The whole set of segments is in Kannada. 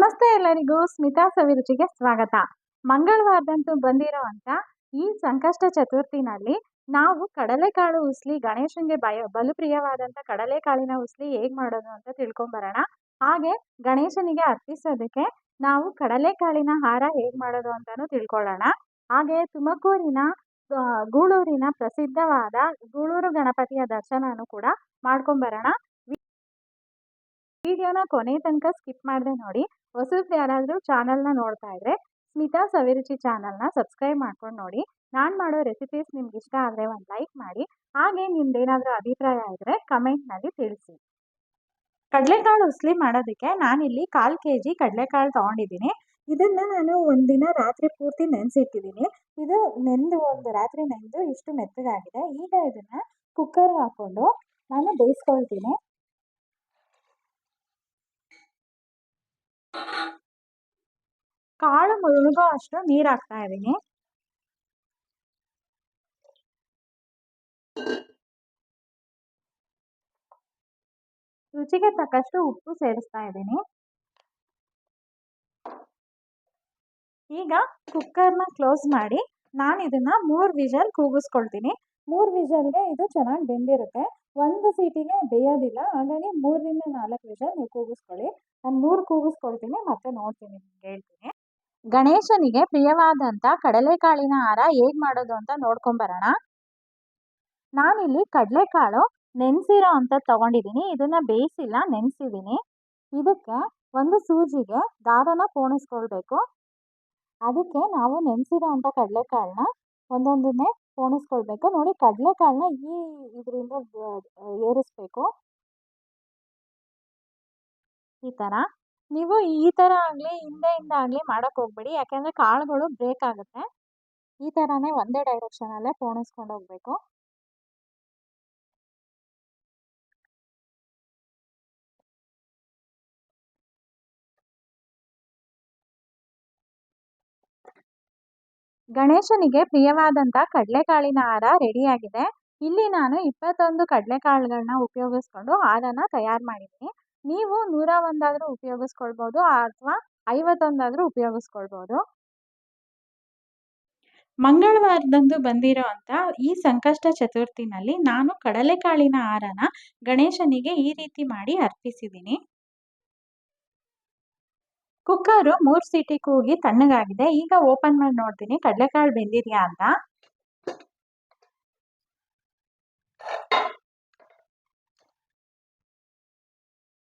ನಮಸ್ತೆ ಎಲ್ಲರಿಗೂ ಸ್ಮಿತಾ ಸವಿರುಚಿಗೆ ಸ್ವಾಗತ. ಮಂಗಳವಾರದಂದು ಬಂದಿರೋವಂಥ ಈ ಸಂಕಷ್ಟ ಚತುರ್ಥಿನಲ್ಲಿ ನಾವು ಕಡಲೆಕಾಳು ಉಸ್ಲಿ ಗಣೇಶನಿಗೆ ಬಲು ಪ್ರಿಯವಾದಂಥ ಕಡಲೆಕಾಳಿನ ಉಸ್ಲಿ ಹೇಗೆ ಮಾಡೋದು ಅಂತ ತಿಳ್ಕೊಂಬರೋಣ. ಹಾಗೆ ಗಣೇಶನಿಗೆ ಅರ್ಪಿಸೋದಕ್ಕೆ ನಾವು ಕಡಲೆಕಾಳಿನ ಹಾರ ಹೇಗೆ ಮಾಡೋದು ಅಂತಾನು ತಿಳ್ಕೊಳ್ಳೋಣ. ಹಾಗೆ ತುಮಕೂರಿನ ಗೂಳೂರಿನ ಪ್ರಸಿದ್ಧವಾದ ಗೂಳೂರು ಗಣಪತಿಯ ದರ್ಶನನೂ ಕೂಡ ಮಾಡ್ಕೊಂಬರೋಣ. ವಿಡಿಯೋನ ಕೊನೆ ತನಕ ಸ್ಕಿಪ್ ಮಾಡದೆ ನೋಡಿ. ಹೊಸಬ್ರು ಯಾರಾದರೂ ಚಾನಲ್ನ ನೋಡ್ತಾ ಇದ್ರೆ ಸ್ಮಿತಾ ಸವಿರುಚಿ ಚಾನಲ್ನ ಸಬ್ಸ್ಕ್ರೈಬ್ ಮಾಡ್ಕೊಂಡು ನೋಡಿ. ನಾನು ಮಾಡೋ ರೆಸಿಪೀಸ್ ನಿಮ್ಗೆ ಇಷ್ಟ ಆದರೆ ಒಂದು ಲೈಕ್ ಮಾಡಿ. ಹಾಗೆ ನಿಮ್ದೇನಾದರೂ ಅಭಿಪ್ರಾಯ ಇದ್ದರೆ ಕಮೆಂಟ್ನಲ್ಲಿ ತಿಳಿಸಿ. ಕಡಲೆಕಾಳು ಉಸ್ಲಿ ಮಾಡೋದಕ್ಕೆ ನಾನಿಲ್ಲಿ 1/4 kg ಕಡಲೆಕಾಳು ತೊಗೊಂಡಿದ್ದೀನಿ. ಇದನ್ನು ನಾನು ಒಂದಿನ ರಾತ್ರಿ ಪೂರ್ತಿ ನೆನೆಸಿಟ್ಟಿದ್ದೀನಿ. ಇದು ಒಂದು ರಾತ್ರಿ ನೆನೆದು ಇಷ್ಟು ಮೆತ್ತಗಾಗಿದೆ. ಈಗ ಇದನ್ನು ಕುಕ್ಕರ್ ಹಾಕ್ಕೊಂಡು ನಾನು ಬೇಯಿಸ್ಕೊಳ್ತೀನಿ. ಕಾಳು ಮುಳುಗೋ ಅಷ್ಟು ನೀರು ಹಾಕ್ತಾ ಇದ್ದೀನಿ. ರುಚಿಗೆ ತಕ್ಕಷ್ಟು ಉಪ್ಪು ಸೇರಿಸ್ತಾ ಇದ್ದೀನಿ. ಈಗ ಕುಕ್ಕರ್ನ ಕ್ಲೋಸ್ ಮಾಡಿ ನಾನು ಇದನ್ನ 3 ವಿಷಲ್ ಕೂಗಿಸ್ಕೊಳ್ತೀನಿ. 3 ವಿಷಲ್ಗೆ ಇದು ಚೆನ್ನಾಗಿ ಬೆಂದಿರುತ್ತೆ. 1 ಸೀಟಿಗೆ ಬೇಯೋದಿಲ್ಲ. ಹಾಗಾಗಿ 3ರಿಂದ 4 ವಿಷಲ್ ನೀವು ಕೂಗಿಸ್ಕೊಳ್ಳಿ. ನಾನು 3 ಕೂಗಿಸ್ಕೊಳ್ತೀನಿ, ಮತ್ತೆ ನೋಡ್ತೀನಿ, ನಿಮ್ಗೆ ಹೇಳ್ತೀನಿ. ಗಣೇಶನಿಗೆ ಪ್ರಿಯವಾದಂಥ ಕಡಲೆಕಾಳಿನ ಹಾರ ಹೇಗೆ ಮಾಡೋದು ಅಂತ ನೋಡ್ಕೊಂಬರೋಣ. ನಾನಿಲ್ಲಿ ಕಡಲೆಕಾಳು ನೆನೆಸಿರೋ ಅಂಥದ್ದು ತೊಗೊಂಡಿದ್ದೀನಿ. ಇದನ್ನು ಬೇಯಿಸಿಲ್ಲ, ನೆನೆಸಿದ್ದೀನಿ. ಇದಕ್ಕೆ ಒಂದು ಸೂಜಿಗೆ ದಾರನ ಪೋಣಿಸ್ಕೊಳ್ಬೇಕು. ಅದಕ್ಕೆ ನಾವು ನೆನೆಸಿರೋ ಅಂಥ ಕಡಲೆಕಾಳನ್ನ ಒಂದೊಂದನ್ನೇ ಪೋಣಿಸ್ಕೊಳ್ಬೇಕು. ನೋಡಿ, ಕಡಲೆಕಾಳನ್ನ ಇದರಿಂದ ಏರಿಸ್ಬೇಕು. ಈ ಥರ ನೀವು ಈ ಥರ ಆಗಲಿ ಹಿಂದೆಯಿಂದ ಆಗಲಿ ಮಾಡೋಕ್ಕೆ ಹೋಗ್ಬೇಡಿ, ಯಾಕೆಂದರೆ ಕಾಳುಗಳು ಬ್ರೇಕ್ ಆಗುತ್ತೆ. ಈ ಥರನೇ ಒಂದೇ ಡೈರೆಕ್ಷನಲ್ಲೇ ಪೋಣಿಸ್ಕೊಂಡು ಹೋಗ್ಬೇಕು. ಗಣೇಶನಿಗೆ ಪ್ರಿಯವಾದಂಥ ಕಡಲೆಕಾಳಿನ ಹಾರ ರೆಡಿಯಾಗಿದೆ. ಇಲ್ಲಿ ನಾನು 21 ಕಡಲೆಕಾಳುಗಳನ್ನ ಉಪಯೋಗಿಸ್ಕೊಂಡು ಹಾರನ ತಯಾರು ಮಾಡಿದ್ದೀನಿ. ನೀವು 101 ಆದರೂ ಉಪಯೋಗಿಸ್ಕೊಳ್ಬೋದು, ಅಥವಾ 51 ಆದರೂ ಉಪಯೋಗಿಸ್ಕೊಳ್ಬೋದು. ಮಂಗಳವಾರದಂದು ಬಂದಿರೋ ಅಂಥ ಈ ಸಂಕಷ್ಟ ಚತುರ್ಥಿನಲ್ಲಿ ನಾನು ಕಡಲೆಕಾಳಿನ ಹಾರನ ಗಣೇಶನಿಗೆ ಈ ರೀತಿ ಮಾಡಿ ಅರ್ಪಿಸಿದ್ದೀನಿ. ಕುಕ್ಕರು 3 ಸೀಟಿ ಕೂಗಿ ತಣ್ಣಗಾಗಿದೆ. ಈಗ ಓಪನ್ ಮಾಡಿ ನೋಡ್ತೀನಿ ಕಡಲೆಕಾಳು ಬೆಂದಿದೆಯಾ ಅಂತ.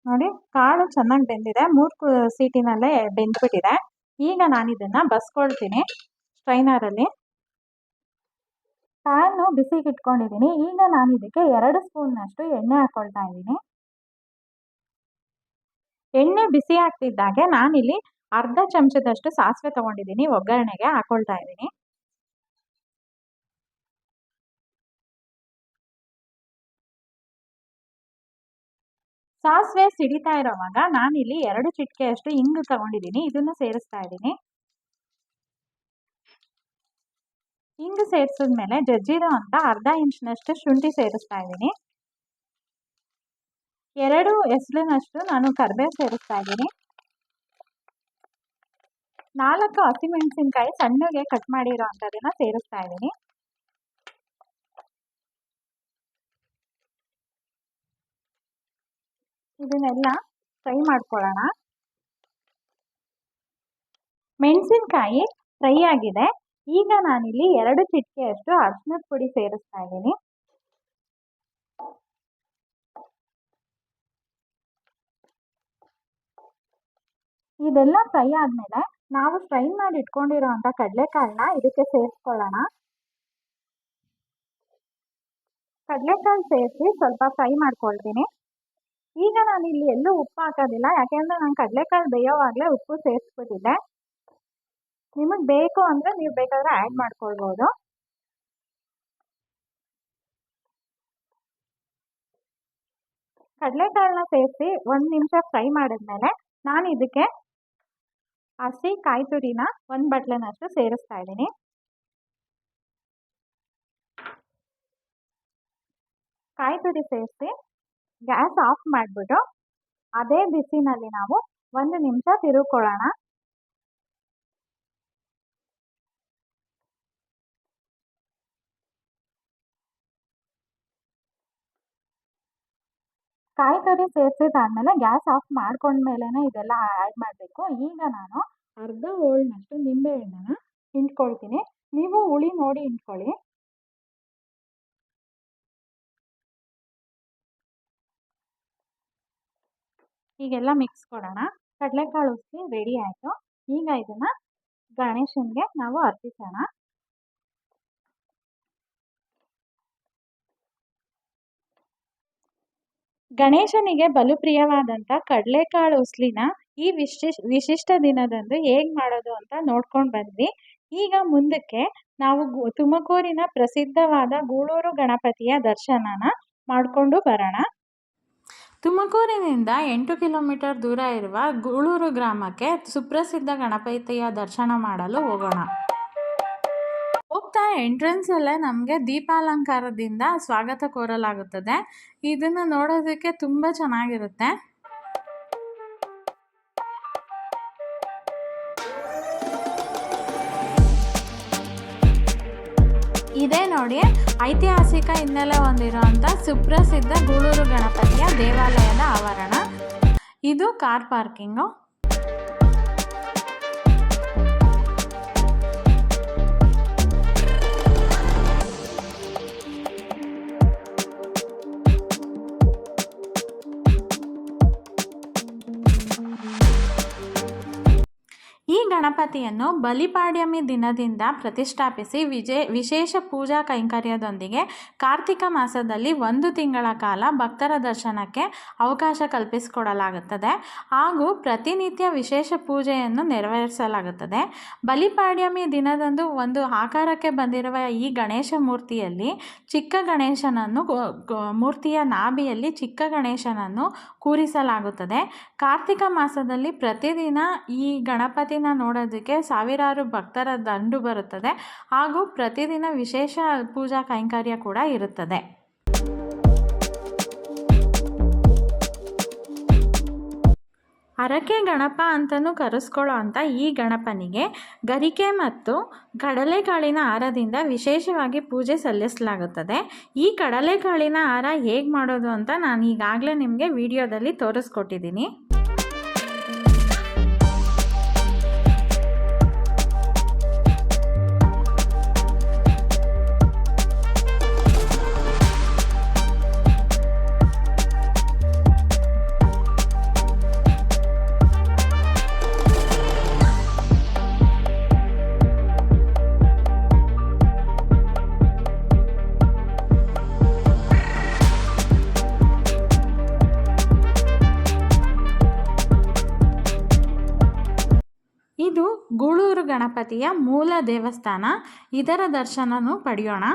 ನೋಡಿ, ಕಾಳು ಚೆನ್ನಾಗಿ ಬೆಂದಿದೆ. 3 ಸೀಟಿನಲ್ಲೇ ಬೆಂದ್ಬಿಟ್ಟಿದೆ. ಈಗ ನಾನು ಇದನ್ನು ಬಸ್ಕೊಳ್ತೀನಿ ಸ್ಟ್ರೈನರಲ್ಲಿ. ಪ್ಯಾನು ಬಿಸಿಗೆ ಇಟ್ಕೊಂಡಿದ್ದೀನಿ. ಈಗ ನಾನು ಇದಕ್ಕೆ 2 ಸ್ಪೂನ್ನಷ್ಟು ಎಣ್ಣೆ ಹಾಕ್ಕೊಳ್ತಾ ಇದ್ದೀನಿ. ಎಣ್ಣೆ ಬಿಸಿ ಆಗ್ತಿದ್ದಾಗೆ ನಾನಿಲ್ಲಿ ಅರ್ಧ ಚಮಚದಷ್ಟು ಸಾಸಿವೆ ತೊಗೊಂಡಿದ್ದೀನಿ. ಒಗ್ಗರಣೆಗೆ ಹಾಕ್ಕೊಳ್ತಾ ಇದ್ದೀನಿ. ಸಾಸಿವೆ ಸಿಡಿತಾ ಇರೋವಾಗ ನಾನಿಲ್ಲಿ 2 ಚಿಟಿಕೆಯಷ್ಟು ಇಂಗು ತಗೊಂಡಿದ್ದೀನಿ. ಇದನ್ನು ಸೇರಿಸ್ತಾ ಇದ್ದೀನಿ. ಇಂಗು ಸೇರಿಸಿದ್ಮೇಲೆ ಜಜ್ಜಿರೋ ಅಂತ ಅರ್ಧ ಇಂಚಿನಷ್ಟು ಶುಂಠಿ ಸೇರಿಸ್ತಾ ಇದ್ದೀನಿ. 2 ಎಸಳಿನಷ್ಟು ನಾನು ಕರಿಬೇವು ಸೇರಿಸ್ತಾ ಇದ್ದೀನಿ. 4 ಹಸಿಮೆಣಸಿನ್ಕಾಯಿ ಸಣ್ಣಗೆ ಕಟ್ ಮಾಡಿರೋ ಅಂಥದನ್ನ ಸೇರಿಸ್ತಾ ಇದ್ದೀನಿ. ಇದನ್ನೆಲ್ಲ ಫ್ರೈ ಮಾಡ್ಕೊಳ್ಳೋಣ. ಮೆಣಸಿನ್ಕಾಯಿ ಫ್ರೈ ಆಗಿದೆ. ಈಗ ನಾನಿಲ್ಲಿ 2 ಚಿಟಿಕೆಯಷ್ಟು ಅರಿಶಿನದ ಪುಡಿ ಸೇರಿಸ್ತಾ ಇದ್ದೀನಿ. ಇದೆಲ್ಲ ಫ್ರೈ ಆದಮೇಲೆ ನಾವು ಫ್ರೈ ಮಾಡಿ ಇಟ್ಕೊಂಡಿರೋ ಅಂಥ ಕಡಲೆಕಾಳನ್ನ ಇದಕ್ಕೆ ಸೇರಿಸ್ಕೊಳ್ಳೋಣ. ಕಡಲೆಕಾಳು ಸೇರಿಸಿ ಸ್ವಲ್ಪ ಫ್ರೈ ಮಾಡ್ಕೊಳ್ತೀನಿ. ಈಗ ನಾನು ಇಲ್ಲಿ ಎಲ್ಲೂ ಉಪ್ಪು ಹಾಕೋದಿಲ್ಲ, ಯಾಕೆಂದರೆ ನಾನು ಕಡಲೆಕಾಳು ಬೇಯೋವಾಗಲೇ ಉಪ್ಪು ಸೇರಿಸ್ಬಿಟ್ಟಿದ್ದೆ. ನಿಮಗೆ ಬೇಕು ಅಂದರೆ ನೀವು ಬೇಕಾದರೆ ಆ್ಯಡ್ ಮಾಡ್ಕೊಳ್ಬೋದು. ಕಡಲೆಕಾಳನ್ನ ಸೇರಿಸಿ 1 ನಿಮಿಷ ಫ್ರೈ ಮಾಡಿದ್ಮೇಲೆ ನಾನು ಇದಕ್ಕೆ ಹಸಿ ಕಾಯಿ ತುರಿನ 1 ಬಟ್ಲನಷ್ಟು ಸೇರಿಸ್ತಾ ಇದ್ದೀನಿ. ಕಾಯಿ ತುರಿ ಸೇರಿಸಿ ಗ್ಯಾಸ್ ಆಫ್ ಮಾಡಿಬಿಟ್ಟು ಅದೇ ಬಿಸಿನಲ್ಲಿ ನಾವು 1 ನಿಮಿಷ ತಿರುಕೊಳ್ಳೋಣ. ಕಾಯಿ ತುರಿ ಸೇರಿಸಿದಾದ್ಮೇಲೆ ಗ್ಯಾಸ್ ಆಫ್ ಮಾಡ್ಕೊಂಡ್ಮೇಲೆ ಇದೆಲ್ಲ ಆ್ಯಡ್ ಮಾಡಬೇಕು. ಈಗ ನಾನು ಅರ್ಧ ಹೋಳ್ನಷ್ಟು ನಿಂಬೆಹಣ್ಣನ್ನು ಹಿಂಡ್ಕೊಳ್ತೀನಿ. ನೀವು ಹುಳಿ ನೋಡಿ ಹಿಂಡ್ಕೊಳ್ಳಿ. ಈಗೆಲ್ಲ ಮಿಕ್ಸ್ ಕೊಡೋಣ. ಕಡಲೆಕಾಳು ಉಸ್ಲಿ ರೆಡಿ ಆಯಿತು. ಈಗ ಇದನ್ನು ಗಣೇಶನಿಗೆ ನಾವು ಅರ್ಪಿಸೋಣ. ಗಣೇಶನಿಗೆ ಬಲು ಪ್ರಿಯವಾದಂಥ ಕಡಲೆಕಾಳು ಉಸ್ಲಿನ ಈ ವಿಶಿಷ್ಟ ದಿನದಂದು ಹೇಗೆ ಮಾಡೋದು ಅಂತ ನೋಡ್ಕೊಂಡು ಬಂದ್ವಿ. ಈಗ ಮುಂದಕ್ಕೆ ನಾವು ತುಮಕೂರಿನ ಪ್ರಸಿದ್ಧವಾದ ಗೂಳೂರು ಗಣಪತಿಯ ದರ್ಶನನ ಮಾಡಿಕೊಂಡು ಬರೋಣ. ತುಮಕೂರಿನಿಂದ 8 ಕಿಲೋಮೀಟರ್ ದೂರ ಇರುವ ಗೂಳೂರು ಗ್ರಾಮಕ್ಕೆ ಸುಪ್ರಸಿದ್ಧ ಗಣಪತಿಯ ದರ್ಶನ ಮಾಡಲು ಹೋಗೋಣ. ಹೋಗ್ತಾ ಎಂಟ್ರೆನ್ಸಲ್ಲೇ ನಮಗೆ ದೀಪಾಲಂಕಾರದಿಂದ ಸ್ವಾಗತ ಕೋರಲಾಗುತ್ತದೆ. ಇದನ್ನು ನೋಡೋದಕ್ಕೆ ತುಂಬ ಚೆನ್ನಾಗಿರುತ್ತೆ. ಇದೇ ನೋಡಿ ಐತಿಹಾಸಿಕ ಹಿನ್ನೆಲೆ ಹೊಂದಿರುವಂಥ ಸುಪ್ರಸಿದ್ಧ ಗೂಳೂರು ಗಣಪತಿಯ ದೇವಾಲಯದ ಆವರಣ. ಇದು ಕಾರ್ ಪಾರ್ಕಿಂಗು. ಈ ಗಣಪತಿಯನ್ನು ಬಲಿಪಾಡ್ಯಮಿ ದಿನದಿಂದ ಪ್ರತಿಷ್ಠಾಪಿಸಿ ವಿಶೇಷ ಪೂಜಾ ಕೈಂಕರ್ಯದೊಂದಿಗೆ ಕಾರ್ತಿಕ ಮಾಸದಲ್ಲಿ 1 ತಿಂಗಳ ಕಾಲ ಭಕ್ತರ ದರ್ಶನಕ್ಕೆ ಅವಕಾಶ ಕಲ್ಪಿಸಿಕೊಡಲಾಗುತ್ತದೆ ಹಾಗೂ ಪ್ರತಿನಿತ್ಯ ವಿಶೇಷ ಪೂಜೆಯನ್ನು ನೆರವೇರಿಸಲಾಗುತ್ತದೆ. ಬಲಿಪಾಡ್ಯಮಿ ದಿನದಂದು ಒಂದು ಆಕಾರಕ್ಕೆ ಬಂದಿರುವ ಈ ಗಣೇಶ ಮೂರ್ತಿಯಲ್ಲಿ ಚಿಕ್ಕ ಗಣೇಶನನ್ನು ಮೂರ್ತಿಯ ನಾಭಿಯಲ್ಲಿ ಚಿಕ್ಕ ಗಣೇಶನನ್ನು ಕೂರಿಸಲಾಗುತ್ತದೆ. ಕಾರ್ತಿಕ ಮಾಸದಲ್ಲಿ ಪ್ರತಿದಿನ ಈ ಗಣಪತಿನ ನೋಡೋದಕ್ಕೆ ಸಾವಿರಾರು ಭಕ್ತರ ದಂಡು ಬರುತ್ತದೆ ಹಾಗೂ ಪ್ರತಿದಿನ ವಿಶೇಷ ಪೂಜಾ ಕೈಂಕರ್ಯ ಕೂಡ ಇರುತ್ತದೆ. ಹರಕೆ ಗಣಪ ಅಂತಲೂ ಕರೆಸ್ಕೊಳ್ಳೋ ಅಂಥ ಈ ಗಣಪನಿಗೆ ಗರಿಕೆ ಮತ್ತು ಕಡಲೆಕಾಳಿನ ಹಾರದಿಂದ ವಿಶೇಷವಾಗಿ ಪೂಜೆ ಸಲ್ಲಿಸಲಾಗುತ್ತದೆ. ಈ ಕಡಲೆಕಾಳಿನ ಹಾರ ಹೇಗೆ ಮಾಡೋದು ಅಂತ ನಾನು ಈಗಾಗಲೇ ನಿಮಗೆ ವಿಡಿಯೋದಲ್ಲಿ ತೋರಿಸ್ಕೊಟ್ಟಿದ್ದೀನಿ. ಇದು ಗೂಳೂರು ಗಣಪತಿಯ ಮೂಲ ದೇವಸ್ಥಾನ. ಇದರ ದರ್ಶನನೂ ಪಡೆಯೋಣ.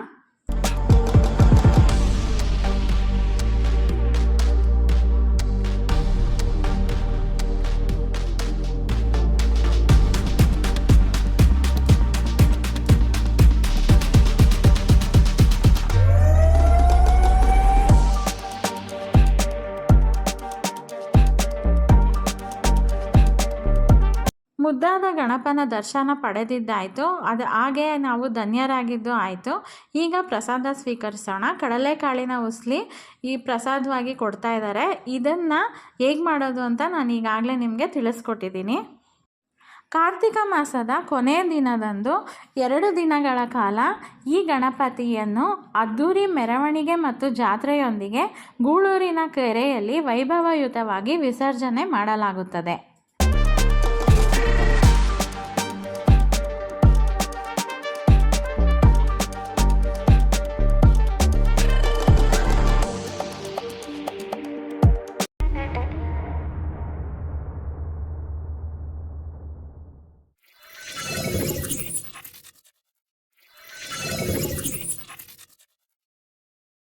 ಮುದ್ದಾದ ಗಣಪನ ದರ್ಶನ ಪಡೆದಿದ್ದಾಯಿತು. ಹಾಗೆ ನಾವು ಧನ್ಯರಾಗಿದ್ದು ಆಯಿತು. ಈಗ ಪ್ರಸಾದ ಸ್ವೀಕರಿಸೋಣ. ಕಡಲೆಕಾಳಿನ ಉಸ್ಲಿ ಈ ಪ್ರಸಾದವಾಗಿ ಕೊಡ್ತಾ ಇದ್ದಾರೆ. ಇದನ್ನು ಹೇಗೆ ಮಾಡೋದು ಅಂತ ನಾನು ಈಗಾಗಲೇ ನಿಮಗೆ ತಿಳಿಸ್ಕೊಟ್ಟಿದ್ದೀನಿ. ಕಾರ್ತಿಕ ಮಾಸದ ಕೊನೆಯ ದಿನದಂದು 2 ದಿನಗಳ ಕಾಲ ಈ ಗಣಪತಿಯನ್ನು ಅದ್ದೂರಿ ಮೆರವಣಿಗೆ ಮತ್ತು ಜಾತ್ರೆಯೊಂದಿಗೆ ಗೂಳೂರಿನ ಕೆರೆಯಲ್ಲಿ ವೈಭವಯುತವಾಗಿ ವಿಸರ್ಜನೆ ಮಾಡಲಾಗುತ್ತದೆ.